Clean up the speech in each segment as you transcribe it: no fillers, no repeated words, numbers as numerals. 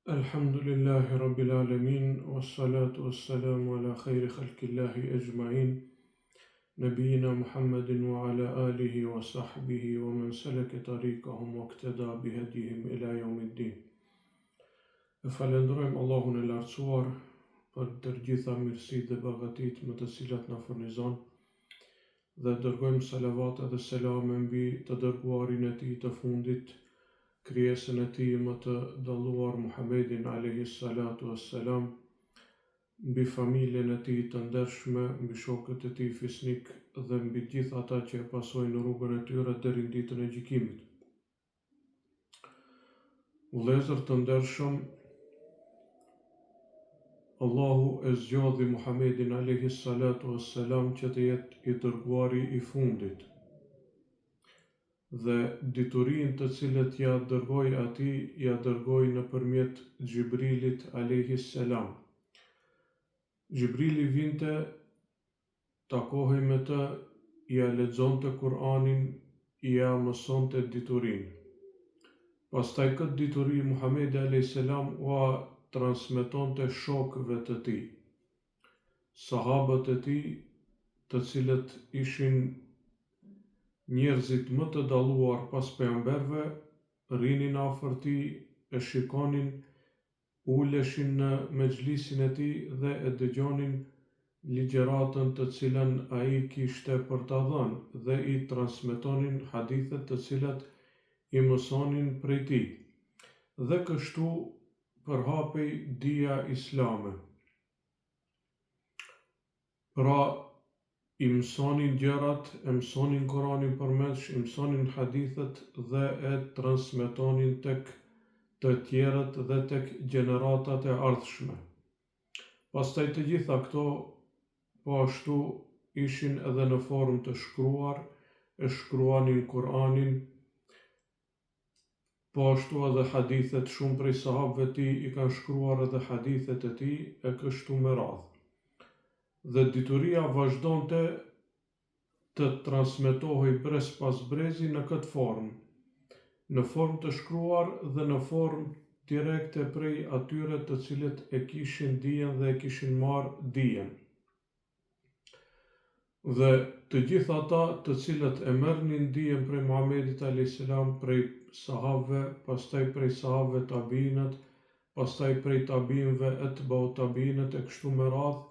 Alhamdulillahi Rabbil Alamin, wassalatu wassalamu ala khayri khalqillahi ajma'in, nabiyina Muhammadin wa ala alihi wa sahbihi wa man salaka tariqahum wa iqtada bihadihim ila yawmiddin. E falenderojmë Allahun e lartësuar për të gjitha mirësitë dhe begatit me të cilat na furnizon dhe dërgojmë salavat dhe selame mbi të dërguarin e tij të fundit, krijesën e tij më të dalluar Muhammedin alayhi salatu wassalam, mbi familjen e tij të ndershme, mbi shokët e tij fisnik dhe mbi gjithë ata që e pasojnë rrugën e tyre deri në ditën e gjykimit. Vëllezër të ndershëm, Allahu e zgjodhi Muhammedin alayhi salatu wassalam që të jetë i dërguari i fundit. Dhe diturinë të cilët ja dërgoi atij, ja dërgoi nëpërmjet Xhibrilit alayhi salam. Xhibrili vinte, takohej me të, ja lexonte Kur'anin, ja mësonte diturinë. Pastaj këtë dituri Muhamedi alayhi salam ua transmetonte shokëve të tij. Sahabët e tij, të cilët ishin njerëzit më të dalluar pas pejgamberëve, rinin afër tij, e shikonin, uleshin në mexhlisin e tij dhe e dëgjonin ligjëratën të cilën ai kishte për ta dhënë dhe i transmetonin hadithet të cilat i mësonin prej tij. Dhe kështu përhapej dija islame. Pra, i mësonin gjërat, e mësonin Kur'anin përmendsh, i mësonin hadithet dhe e transmetonin tek të tjerët dhe tek gjeneratat e ardhshme. Pastaj të gjitha këto po ashtu ishin edhe në formë të shkruar, e shkruanin Kur'anin, po ashtu edhe hadithet, shumë prej sahabëve të tij i kanë shkruar edhe hadithet e tij e kështu me radhë. Dhe dituria vazhdonte të transmetohej brez pas brezi në këtë formë, në formë të shkruar dhe në formë direkte prej atyre të cilët e kishin dijen dhe e kishin marrë dijen. Dhe të gjithë ata të cilët e merrnin dijen prej Muhamedit alayhis salam, prej sahabëve, pastaj prej sahabëve tabiinët, pastaj prej tabiinëve etba'u tabiinët e kështu me radhë,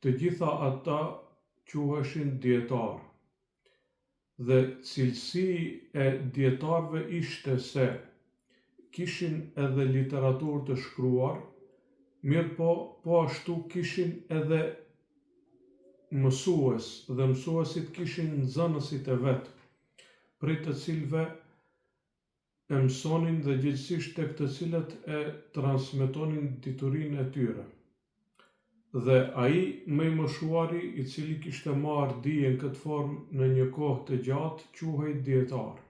të gjitha ata quheshin dietar. Dhe cilësi e dietarëve ishte se kishin edhe literaturë të shkruar, mirë po ashtu kishin edhe mësues, dhe mësuesit kishin nxënësit e vet, prej të cilëve e mësonin dhe gjithësisht tek të cilët e transmetonin diturinë e tyre. Dhe ai më i moshuari, i cili kishte marrë dijen këtë formë në një kohë të gjatë, quhej dietar.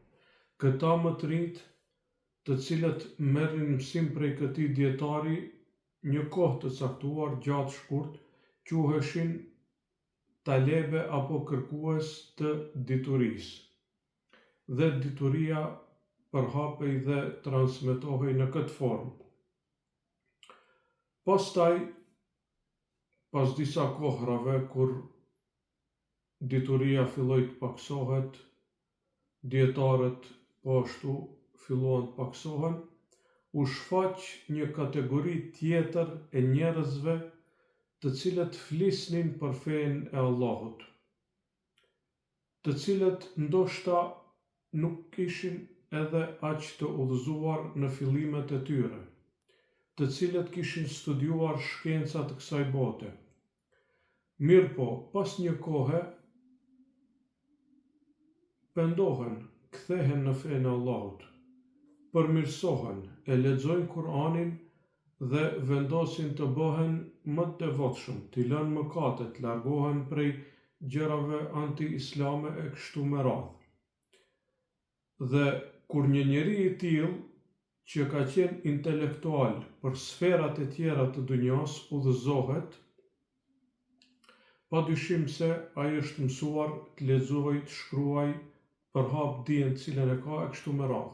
Këta më të rinjt, të cilët merrin mësim prej këtij dietari një kohë të caktuar, gjatë shkurt, quheshin talebe apo kërkues të diturisë. Dhe dituria përhapej dhe transmetohej në këtë formë. Pastaj, pas disa kohrave, kur dituria filloi të paksohet, dietarët po ashtu filluan të paksohen, u shfaq një kategori tjetër e njerëzve të cilët flisnin për fenë e Allahut, të cilët ndoshta nuk ishin edhe aq të udhëzuar në fillimet e tyre, të cilët kishin studiuar shkencat të kësaj bote. Mirë po, pas një kohe, pendohen, kthehen në fenë e Allahut, përmirësohen, e lexojnë Kur'anin dhe vendosin të bëhen më të devotshëm, t'i lënë mëkatet, largohen prej gjërave anti-islame e kështu me radhë. Dhe kur një njeri i tillë që ka qenë intelektual për sferat e tjera të dunjas udhëzohet, padyshim se ai është mësuar të lexojë, të shkruaj, përhap dijen cilën e ka e kështu me radhë.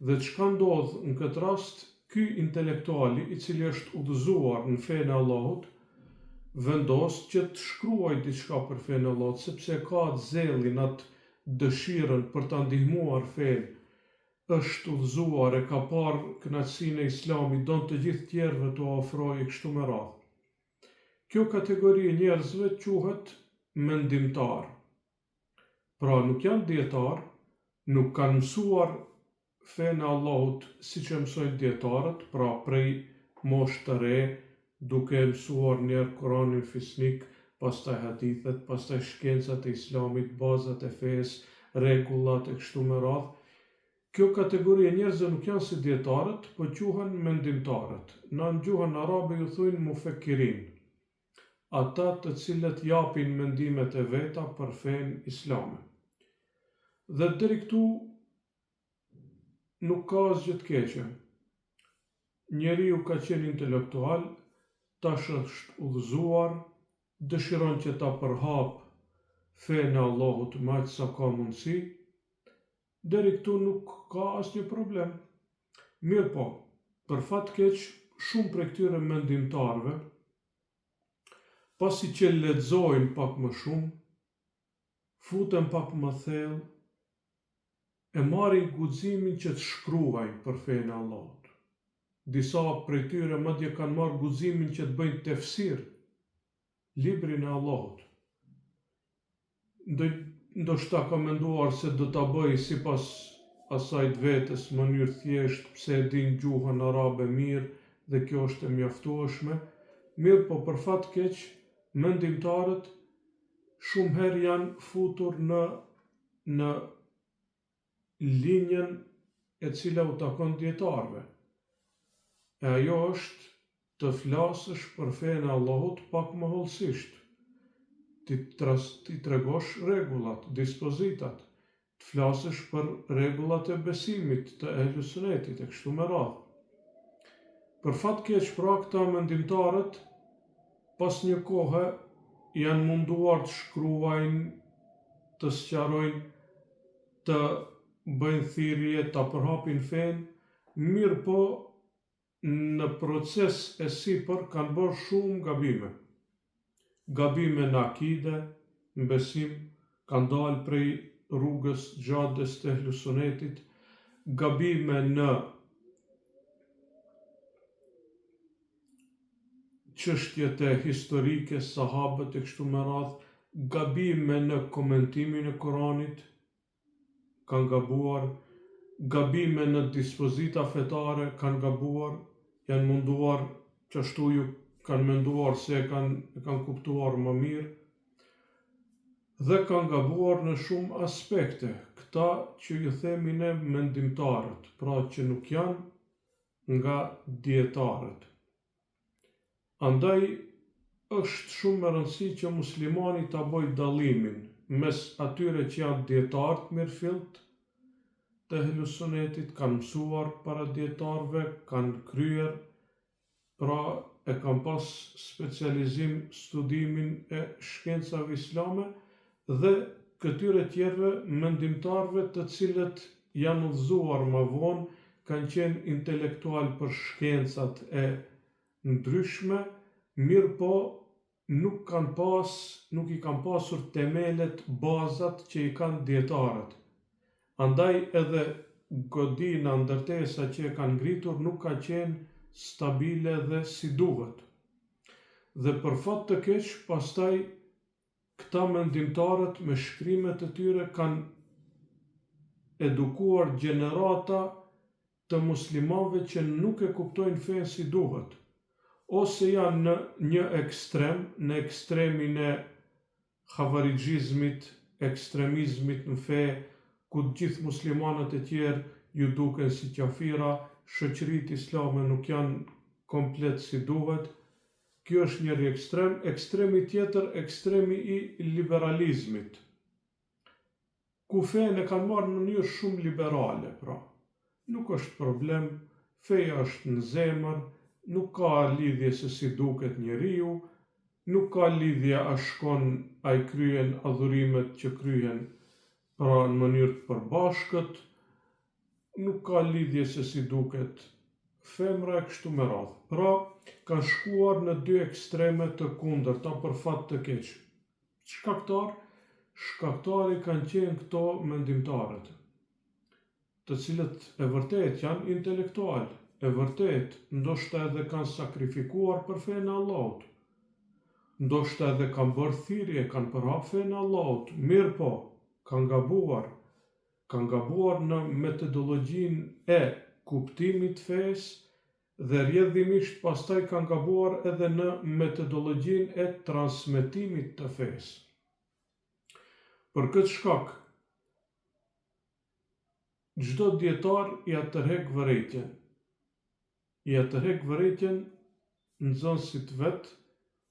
Dhe çka ndodh në këtë rast, ky intelektuali i cili është udhëzuar në fenë e Allahut vendos që të shkruaj diçka për fenë e Allahut, sepse ka atë zellin, atë dëshirën për ta ndihmuar fenë, është udhëzuar, e ka parë kënaqësinë e Islamit, don të gjithë tjerëve t'u ofrojë kështu me radhë. Kjo kategori e njerëzve quhet mendimtar. Pra nuk janë dietar, nuk kanë mësuar fenë e Allahut siç e mësojnë dietarët, pra prej moshë të re, duke mësuar njerë Kur'anin fisnik, pastaj hadithet, pastaj shkencat e Islamit, bazat e fesë, rregullat e kështu me radhë. Kjo kategori e njerëzve nuk janë si dietarët, po quhen mendimtarët. Në gjuhën arabe ju thujnë mufekkirin, ata të cilët japin mendimet e veta për fenë islame. Dhe deri këtu nuk ka asgjë të keqe. Njeriu ka qenë intelektual, tash është udhëzuar, dëshiron që ta përhap fenë e Allahut me aq sa ka mundësi, deri këtu nuk ka asnjë problem. Mirë po, për fat keq, shumë prej këtyre mendimtarëve, pasi që lexojnë pak më shumë, futen pak më thellë, e marrin guximin që të shkruajnë për fenë e Allahut. Disa prej tyre madje kanë marrë guximin që të bëjnë tefsir librin e Allahut. Ndoshta ka menduar se do ta bëj sipas asaj të vetes në mënyrë thjesht, pse e din gjuhën arabe mirë dhe kjo është e mjaftueshme. Mirë po për fat keq, mendimtarët shumë herë janë futur në linjën e cila u takon dietarëve. E ajo është të flasësh për fenë e Allahut pak më hollësisht, ti tregosh rregullat, dispozitat, të flasësh për rregullat e besimit të ehlus sunetit e kështu me radhë. Për fat keq pra këta mendimtarët pas një kohe janë munduar të shkruajnë, të sqarojnë, të bëjnë thirrje, ta përhapin fenë, mirë po në proces e sipër kanë bërë shumë gabime. Gabime në akide, në besim, kanë dalë prej rrugës gjades të ehlus sunetit, gabime në çështjet e historike, sahabët e kështu me radhë, gabime në komentimin e Kuranit, kanë gabuar, gabime në dispozita fetare, kanë gabuar, janë munduar, që ashtu ju kanë menduar se kanë kuptuar më mirë, dhe kanë gabuar në shumë aspekte, këta që ju themi ne mendimtarët, pra që nuk janë nga dietarët. Andaj është shumë e rëndësishme që muslimani ta bëjë dallimin mes atyre që janë dietarë mirëfillt të ehlus sunetit, kanë mësuar para dietarëve, kanë kryer, pra e kanë pas specializim studimin e shkencave islame, dhe këtyre tjerëve mendimtarëve të cilët janë udhëzuar më vonë, kanë qenë intelektual për shkencat e ndryshme, mirë po nuk i kanë pasur temelet, bazat që i kanë dietarët. Andaj edhe godina, ndërtesa që e kanë ngritur nuk ka qenë stabile dhe si duhet. Dhe për fat të keq, pastaj këta mendimtarët me shkrimet e tyre kanë edukuar gjenerata të muslimanëve që nuk e kuptojnë fenë si duhet, ose janë në një ekstrem, në ekstremin e havarizmit, ekstremizmit në fe, ku të gjithë muslimanët e tjerë ju duken si qafira, shoqëritë islame nuk janë komplet si duhet. Kjo është njëri ekstrem. Ekstremi tjetër, ekstremi i liberalizmit, ku fenë e kanë marrë në mënyrë shumë liberale, pra. Nuk është problem, feja është në zemër, nuk ka lidhje se si duket njeriu, nuk ka lidhje a shkon, a i kryen adhurimet që kryen pra në mënyrë të përbashkët, nuk ka lidhje se si duket femra e kështu me radhë. Pra, kanë shkuar në dy ekstreme të kundërta për fat të keq. Shkaktar? Shkaktari kanë qenë këto mendimtarët, të cilët e vërtet janë intelektual, e vërtet ndoshta edhe kanë sakrifikuar për fenë e Allahut, ndoshta edhe kanë bërë thirrje, kanë përhap fenë e Allahut, mirë po, kanë gabuar në metodologjinë e kuptimit fesë dhe rrjedhimisht pastaj kanë gabuar edhe në metodologjinë e transmetimit të fesë. Për këtë shkak, çdo dietar ja tërheq vërejtjen. Ja tërheq vërejtjen nxënësit vet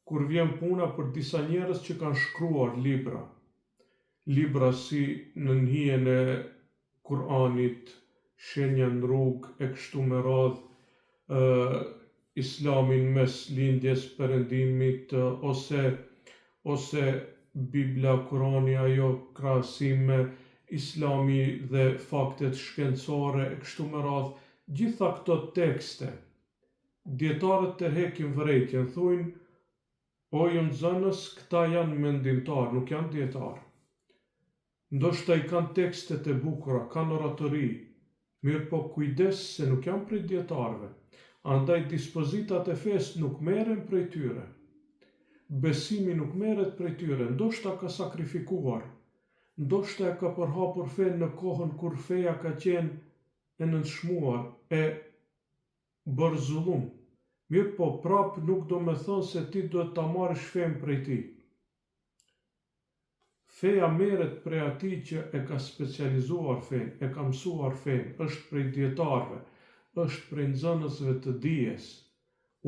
kur vjen puna për disa njerëz që kanë shkruar libra. Libra si në hijen e Kur'anit, Shenja në rrugë e kështu me radhë, Islamin mes lindjes perëndimit ose Bibla, Kurani, ajo krahasim me Islami dhe faktet shkencore e kështu me radhë, gjitha këto tekste, dietarët tërheqin vërejtjen, thuajnë, o ju nxënës, këta janë mendimtar, nuk janë dietar. Ndoshta i kanë tekstet e bukura, kanë oratori, mirë po kujdes se nuk janë prej dietarëve. Andaj dispozitat e fesë nuk merren prej tyre. Besimi nuk merret prej tyre, ndoshta ka sakrifikuar, ndoshta e ka përhapur fenë në kohën kur feja ka qenë e nënçmuar, e bërë zullum. Mirë po prap nuk do me thonë se ti duhet ta marrësh fenë prej tij. Feja merret prej atij që e ka specializuar fenë, e ka mësuar fenë, është prej dietarëve, është prej nxënësve të dijes.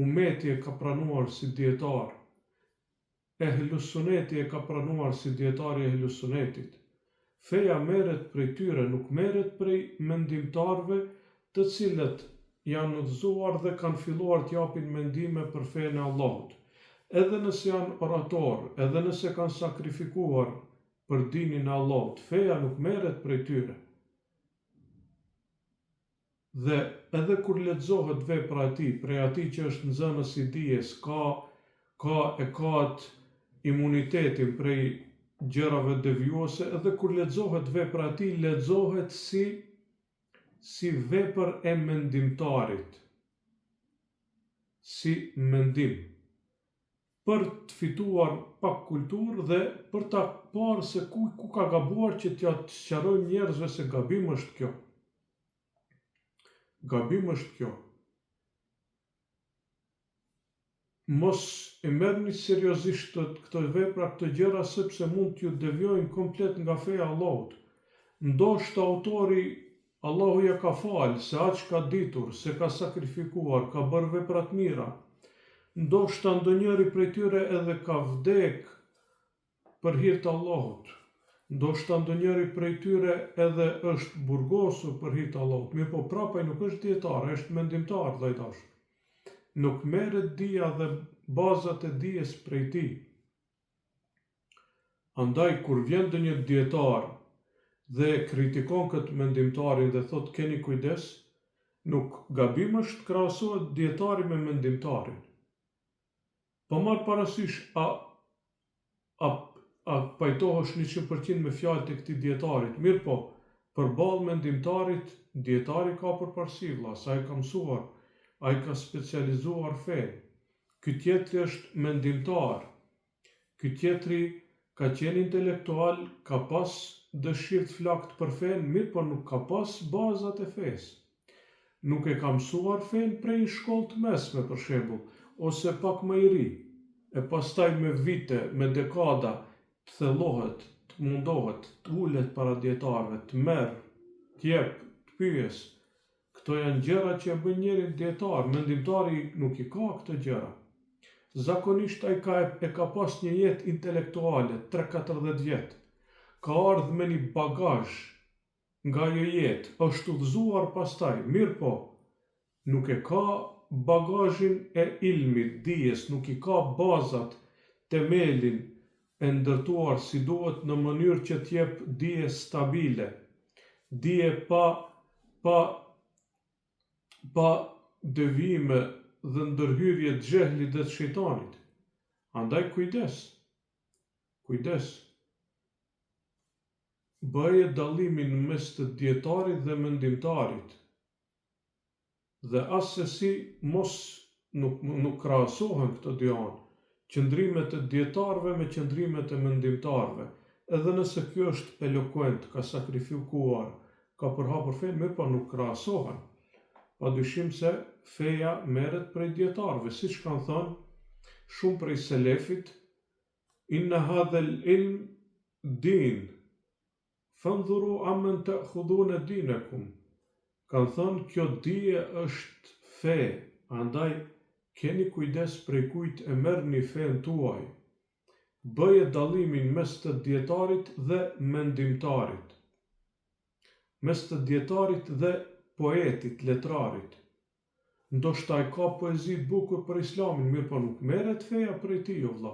Ummeti e ka pranuar si dietar. Ehlus Suneti e ka pranuar si dietari e Ehlus Sunetit. Feja merret prej tyre, nuk merret prej mendimtarëve të cilët janë udhëzuar dhe kanë filluar të japin mendime për fenë e Allahut. Edhe nëse janë orator, edhe nëse kanë sakrifikuar për dinin e Allahut, feja nuk merret prej tyre. Dhe edhe kur lexohet vepra e tij, prej atij që është nxënës i dijes, ka imunitetin prej gjërave devijuese, edhe kur lexohet vepra e tij, lexohet si vepër e mendimtarit, si mendim, për të fituar pak kulturë dhe për ta parë se ku ka gabuar që t'ja sqarojnë njerëzve se gabim është kjo. Gabim është kjo. Mos e merrni seriozisht këto vepra, këto gjëra, sepse mund t'ju devijojnë komplet nga feja e Allahut. Ndoshta autori Allahu ja ka falë, se aq ka ditur, se ka sakrifikuar, ka bërë vepra të mira. Ndoshta ndonjëri prej tyre edhe ka vdek për hir të Allahut. Ndoshta ndonjëri prej tyre edhe është burgosur për hir të Allahut. Mirë po prapaj nuk është dietar, është mendimtar, vllajtash. Nuk merret dija dhe bazat e dijes prej tij. Andaj kur vjen ndonjë dietar dhe kritikon këtë mendimtarin dhe thot keni kujdes, nuk gabim është krahasohet dietari me mendimtarin. Po marr parasysh a pajtohesh 100% me fjalët e këtij dietarit. Mirë po, përballë mendimtarit, dietari ka përparësi, vëlla, sa ai ka mësuar, ai ka specializuar fenë. Ky tjetri është mendimtar. Ky tjetri ka qenë intelektual, ka pas dëshirë të flakt për fenë, mirë po nuk ka pas bazat e fesë. Nuk e ka mësuar fenë prej një shkollë të mesme, për shembull, ose pak më i ri, e pastaj me vite, me dekada, të thellohet, të mundohet, të ulet para dietarëve, të merr, të jep, të pyes. Këto janë gjëra që e bën njerin dietar, mendimtari nuk i ka këto gjëra. Zakonisht ai e ka pas një jetë intelektuale, 3-40 vjet. Ka ardhur me një bagazh nga ajo jetë, është udhëzuar pastaj, mirë po, nuk e ka bagazhin e ilmit, dijes, nuk i ka bazat, temelin e ndërtuar si duhet në mënyrë që t'jep dije stabile, dije pa devijime dhe ndërhyrje të xehlit dhe të shejtanit. Andaj kujdes. Bëje dallimin mes të dietarit dhe mendimtarit. Dhe asesi nuk krahasohen këto dy anë, qëndrimet e dietarëve me qëndrimet e mendimtarëve. Edhe nëse kjo është elokuent, ka sakrifikuar, ka përhapur fenë, mirë po nuk krahasohen. Padyshim se feja merret prej dietarëve, siç kanë thënë shumë prej selefit, inna hadha al-ilm din, fandhuru amman ta'khudhuna dinakum. Kanë thënë kjo dije është fe, andaj keni kujdes prej kujt e merrni fen tuaj. Bëje dallimin mes të dietarit dhe mendimtarit, mes të dietarit dhe poetit, letrarit. Ndoshta ai ka poezi të bukur për islamin, mirë po nuk merret feja prej tij, o vëlla.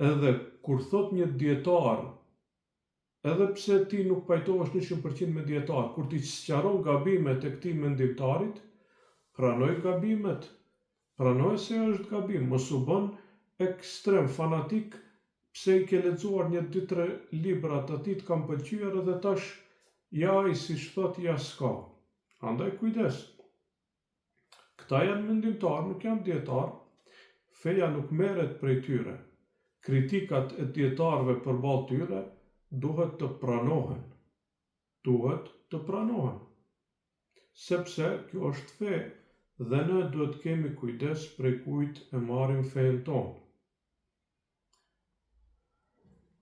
Edhe kur thot një dietar, edhe pse ti nuk pajtohesh 100% me dietar, kur ti sqaron gabimet e këtij mendimtarit, pranoj gabimet, pranoj se është gabim, mos u bën ekstrem fanatik. Pse i ke lexuar 1-2-3 libra të tij të kanë pëlqyer edhe tash ja ai siç thot ja s'ka. Andaj kujdes. Këta janë mendimtar, nuk janë dietar. Feja nuk merret prej tyre. Kritikat e dietarëve përballë tyre duhet të pranohen. Sepse kjo është fe dhe ne duhet kemi kujdes prej kujt e marrim fen tonë.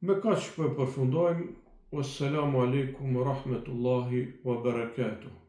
Me kaq po përfundojmë. Wassalamu alaikum wa rahmatullahi wa barakatuh.